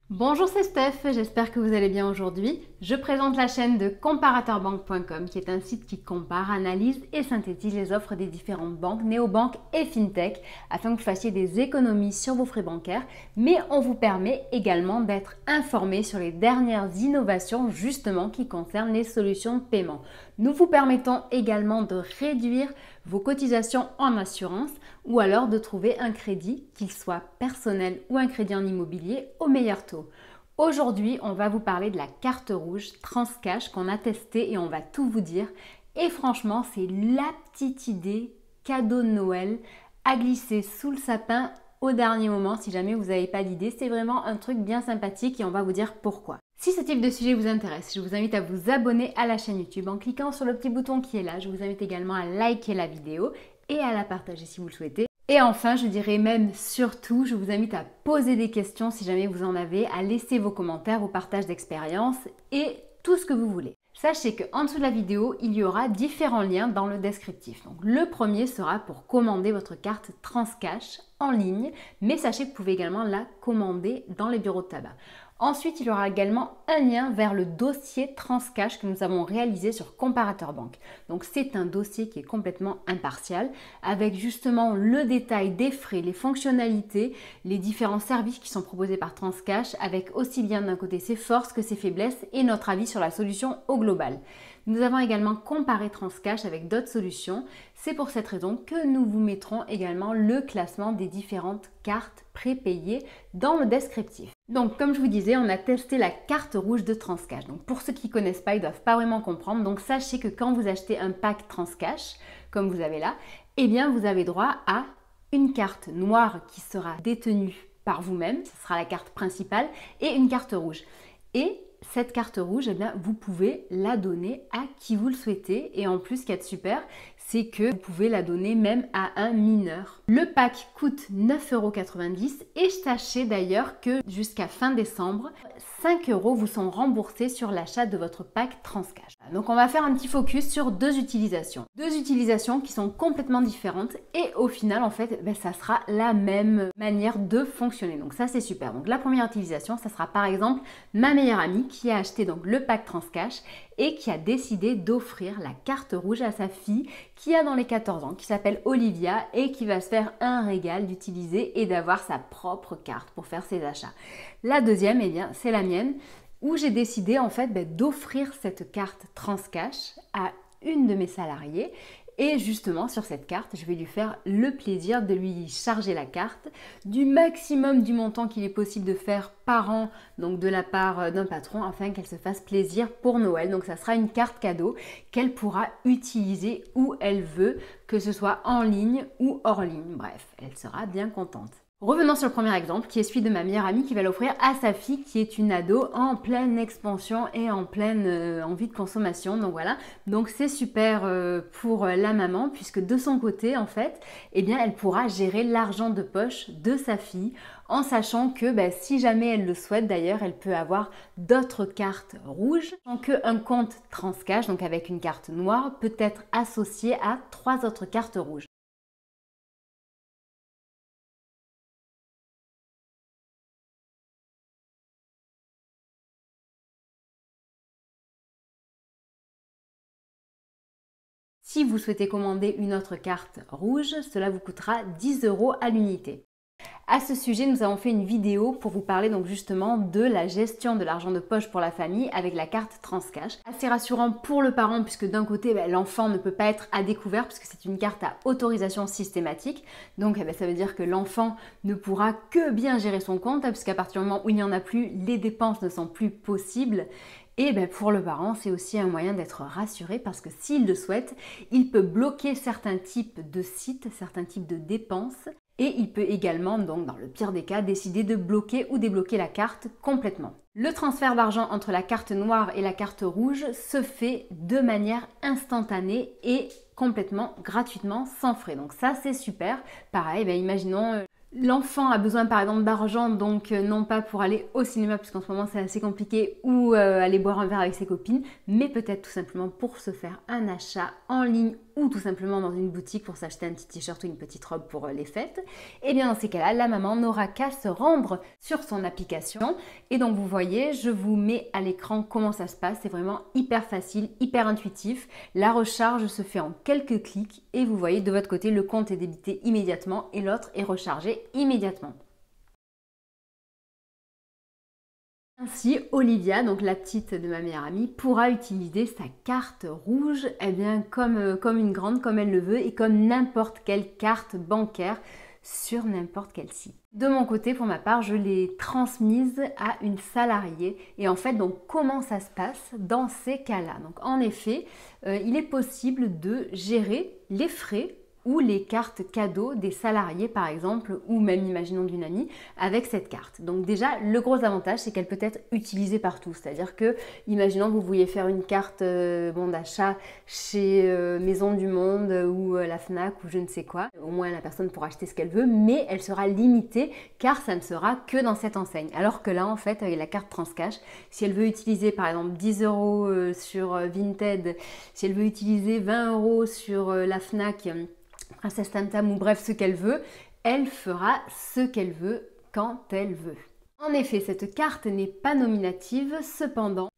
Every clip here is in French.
Bonjour, c'est Steph, j'espère que vous allez bien aujourd'hui. Je présente la chaîne de comparateurbanque.com qui est un site qui compare, analyse et synthétise les offres des différentes banques, néobanques et fintech afin que vous fassiez des économies sur vos frais bancaires, mais on vous permet également d'être informé sur les dernières innovations justement qui concernent les solutions de paiement. Nous vous permettons également de réduire vos cotisations en assurance ou alors de trouver un crédit, qu'il soit personnel ou un crédit en immobilier, au meilleur taux. Aujourd'hui, on va vous parler de la carte rouge Transcash qu'on a testée et on va tout vous dire. Et franchement, c'est la petite idée cadeau de Noël à glisser sous le sapin au dernier moment si jamais vous n'avez pas d'idée. C'est vraiment un truc bien sympathique et on va vous dire pourquoi. Si ce type de sujet vous intéresse, je vous invite à vous abonner à la chaîne YouTube en cliquant sur le petit bouton qui est là. Je vous invite également à liker la vidéo et à la partager si vous le souhaitez. Et enfin, je dirais même surtout, je vous invite à poser des questions si jamais vous en avez, à laisser vos commentaires, vos partages d'expérience et tout ce que vous voulez. Sachez qu'en dessous de la vidéo, il y aura différents liens dans le descriptif. Donc, le premier sera pour commander votre carte Transcash en ligne, mais sachez que vous pouvez également la commander dans les bureaux de tabac. Ensuite, il y aura également un lien vers le dossier Transcash que nous avons réalisé sur Comparateur Banque. Donc, c'est un dossier qui est complètement impartial avec justement le détail des frais, les fonctionnalités, les différents services qui sont proposés par Transcash avec aussi bien d'un côté ses forces que ses faiblesses et notre avis sur la solution au global. Nous avons également comparé Transcash avec d'autres solutions. C'est pour cette raison que nous vous mettrons également le classement des différentes cartes prépayées dans le descriptif. Donc, comme je vous disais, on a testé la carte rouge de Transcash. Donc, pour ceux qui ne connaissent pas, ils ne doivent pas vraiment comprendre. Donc, sachez que quand vous achetez un pack Transcash, comme vous avez là, eh bien, vous avez droit à une carte noire qui sera détenue par vous-même. Ce sera la carte principale et une carte rouge. Et cette carte rouge, eh bien, vous pouvez la donner à qui vous le souhaitez. Et en plus, ce qu'il y a de super, c'est que vous pouvez la donner même à un mineur. Le pack coûte 9,90 € et sachez d'ailleurs que jusqu'à fin décembre, 5 € vous sont remboursés sur l'achat de votre pack Transcash. Donc on va faire un petit focus sur deux utilisations. Deux utilisations qui sont complètement différentes et au final, en fait, ça sera la même manière de fonctionner. Donc ça, c'est super. Donc la première utilisation, ça sera par exemple ma meilleure amie qui a acheté donc le pack Transcash et qui a décidé d'offrir la carte rouge à sa fille qui a dans les 14 ans, qui s'appelle Olivia et qui va se faire un régal d'utiliser et d'avoir sa propre carte pour faire ses achats. La deuxième, eh bien, c'est la mienne où j'ai décidé en fait d'offrir cette carte Transcash à une de mes salariées. Et justement, sur cette carte, je vais lui faire le plaisir de lui charger la carte du maximum du montant qu'il est possible de faire par an, donc de la part d'un patron, afin qu'elle se fasse plaisir pour Noël. Donc ça sera une carte cadeau qu'elle pourra utiliser où elle veut, que ce soit en ligne ou hors ligne. Bref, elle sera bien contente. Revenons sur le premier exemple qui est celui de ma meilleure amie qui va l'offrir à sa fille qui est une ado en pleine expansion et en pleine envie de consommation. Donc voilà, donc c'est super pour la maman puisque de son côté en fait, eh bien elle pourra gérer l'argent de poche de sa fille en sachant que si jamais elle le souhaite d'ailleurs, elle peut avoir d'autres cartes rouges, tant qu'un compte Transcash, donc avec une carte noire, peut être associé à 3 autres cartes rouges. Si vous souhaitez commander une autre carte rouge, cela vous coûtera 10 € à l'unité. À ce sujet, nous avons fait une vidéo pour vous parler donc justement de la gestion de l'argent de poche pour la famille avec la carte Transcash. Assez rassurant pour le parent puisque d'un côté, l'enfant ne peut pas être à découvert puisque c'est une carte à autorisation systématique. Donc ça veut dire que l'enfant ne pourra que bien gérer son compte puisqu'à partir du moment où il n'y en a plus, les dépenses ne sont plus possibles. Et pour le parent, c'est aussi un moyen d'être rassuré parce que s'il le souhaite, il peut bloquer certains types de sites, certains types de dépenses et il peut également, donc dans le pire des cas, décider de bloquer ou débloquer la carte complètement. Le transfert d'argent entre la carte noire et la carte rouge se fait de manière instantanée et complètement gratuitement sans frais. Donc ça, c'est super. Pareil, imaginons l'enfant a besoin par exemple d'argent, donc non pas pour aller au cinéma puisqu'en ce moment c'est assez compliqué ou aller boire un verre avec ses copines, mais peut-être tout simplement pour se faire un achat en ligne ou tout simplement dans une boutique pour s'acheter un petit t-shirt ou une petite robe pour les fêtes, et bien dans ces cas-là, la maman n'aura qu'à se rendre sur son application. Et donc vous voyez, je vous mets à l'écran comment ça se passe. C'est vraiment hyper facile, hyper intuitif. La recharge se fait en quelques clics et vous voyez de votre côté, le compte est débité immédiatement et l'autre est rechargé immédiatement. Ainsi, Olivia, donc la petite de ma meilleure amie, pourra utiliser sa carte rouge comme une grande, comme elle le veut et comme n'importe quelle carte bancaire sur n'importe quel site. De mon côté, pour ma part, je l'ai transmise à une salariée. Et en fait, donc comment ça se passe dans ces cas-là? Donc en effet, il est possible de gérer les frais ou les cartes cadeaux des salariés par exemple, ou même imaginons d'une amie, avec cette carte. Donc déjà, le gros avantage, c'est qu'elle peut être utilisée partout. C'est-à-dire que, imaginons que vous vouliez faire une carte bon d'achat chez Maison du Monde ou la Fnac ou je ne sais quoi. Au moins, la personne pourra acheter ce qu'elle veut, mais elle sera limitée car ça ne sera que dans cette enseigne. Alors que là, en fait, avec la carte Transcash, si elle veut utiliser par exemple 10 € sur Vinted, si elle veut utiliser 20 € sur la Fnac, Princesse Tam Tam ou bref ce qu'elle veut, elle fera ce qu'elle veut quand elle veut. En effet, cette carte n'est pas nominative, cependant,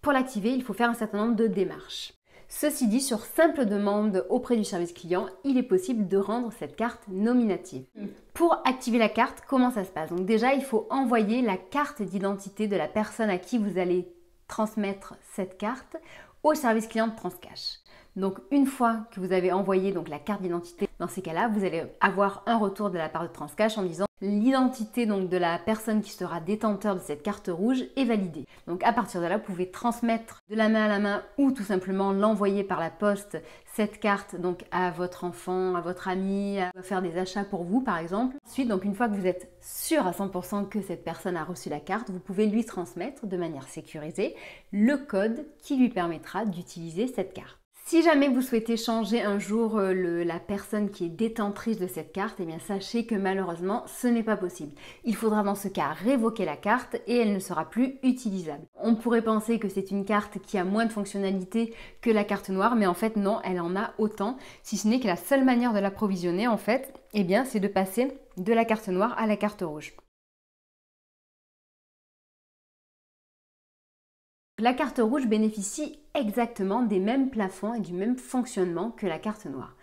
pour l'activer, il faut faire un certain nombre de démarches. Ceci dit, sur simple demande auprès du service client, il est possible de rendre cette carte nominative. Pour activer la carte, comment ça se passe? Donc déjà, il faut envoyer la carte d'identité de la personne à qui vous allez transmettre cette carte au service client de Transcash. Donc une fois que vous avez envoyé donc la carte d'identité, dans ces cas-là, vous allez avoir un retour de la part de Transcash en disant l'identité donc de la personne qui sera détenteur de cette carte rouge est validée. Donc à partir de là, vous pouvez transmettre de la main à la main ou tout simplement l'envoyer par la poste cette carte donc à votre enfant, à votre ami, à faire des achats pour vous par exemple. Ensuite, donc une fois que vous êtes sûr à 100% que cette personne a reçu la carte, vous pouvez lui transmettre de manière sécurisée le code qui lui permettra d'utiliser cette carte. Si jamais vous souhaitez changer un jour la personne qui est détentrice de cette carte, eh bien sachez que malheureusement ce n'est pas possible. Il faudra dans ce cas révoquer la carte et elle ne sera plus utilisable. On pourrait penser que c'est une carte qui a moins de fonctionnalités que la carte noire, mais en fait non, elle en a autant, si ce n'est que la seule manière de l'approvisionner en fait, eh bien c'est de passer de la carte noire à la carte rouge. La carte rouge bénéficie exactement des mêmes plafonds et du même fonctionnement que la carte noire.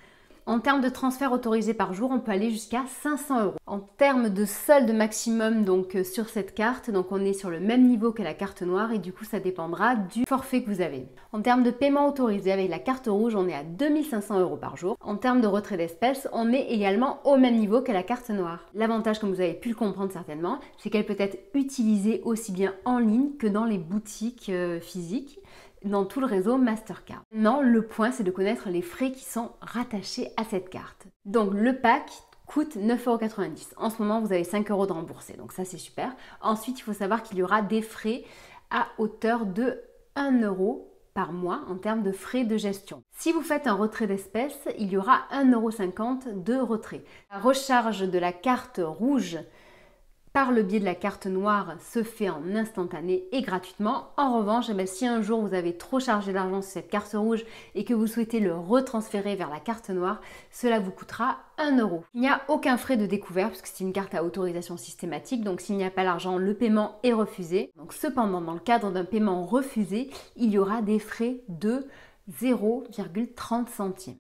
En termes de transfert autorisé par jour, on peut aller jusqu'à 500 €. En termes de solde maximum donc sur cette carte, donc on est sur le même niveau que la carte noire et du coup ça dépendra du forfait que vous avez. En termes de paiement autorisé avec la carte rouge, on est à 2500 € par jour. En termes de retrait d'espèces, on est également au même niveau que la carte noire. L'avantage, comme vous avez pu le comprendre certainement, c'est qu'elle peut être utilisée aussi bien en ligne que dans les boutiques physiques, dans tout le réseau Mastercard. Maintenant, le point, c'est de connaître les frais qui sont rattachés à cette carte. Donc, le pack coûte 9,90 €. En ce moment, vous avez 5 € de remboursés, donc ça, c'est super. Ensuite, il faut savoir qu'il y aura des frais à hauteur de 1 € par mois en termes de frais de gestion. Si vous faites un retrait d'espèces, il y aura 1,50 € de retrait. La recharge de la carte rouge par le biais de la carte noire se fait en instantané et gratuitement. En revanche, si un jour vous avez trop chargé d'argent sur cette carte rouge et que vous souhaitez le retransférer vers la carte noire, cela vous coûtera 1 €. Il n'y a aucun frais de découvert puisque c'est une carte à autorisation systématique, donc s'il n'y a pas l'argent, le paiement est refusé. Donc cependant, dans le cadre d'un paiement refusé, il y aura des frais de 0,30 centimes.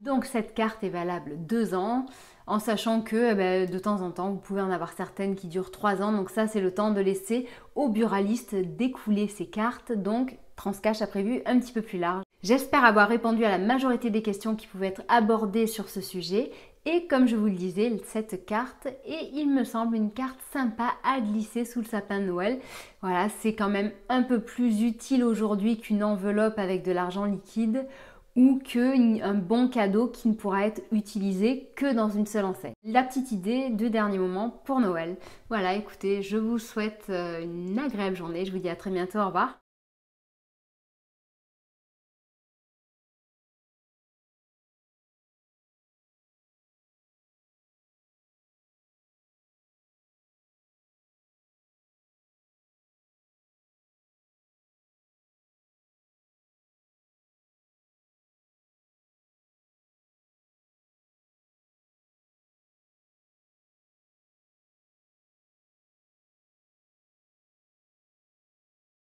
Donc cette carte est valable 2 ans, en sachant que de temps en temps, vous pouvez en avoir certaines qui durent 3 ans. Donc ça, c'est le temps de laisser au buraliste d'écouler ces cartes. Donc Transcash a prévu un petit peu plus large. J'espère avoir répondu à la majorité des questions qui pouvaient être abordées sur ce sujet. Et comme je vous le disais, cette carte est, il me semble, une carte sympa à glisser sous le sapin de Noël. Voilà, c'est quand même un peu plus utile aujourd'hui qu'une enveloppe avec de l'argent liquide ou qu'un bon cadeau qui ne pourra être utilisé que dans une seule enseigne. La petite idée de dernier moment pour Noël. Voilà, écoutez, je vous souhaite une agréable journée. Je vous dis à très bientôt, au revoir.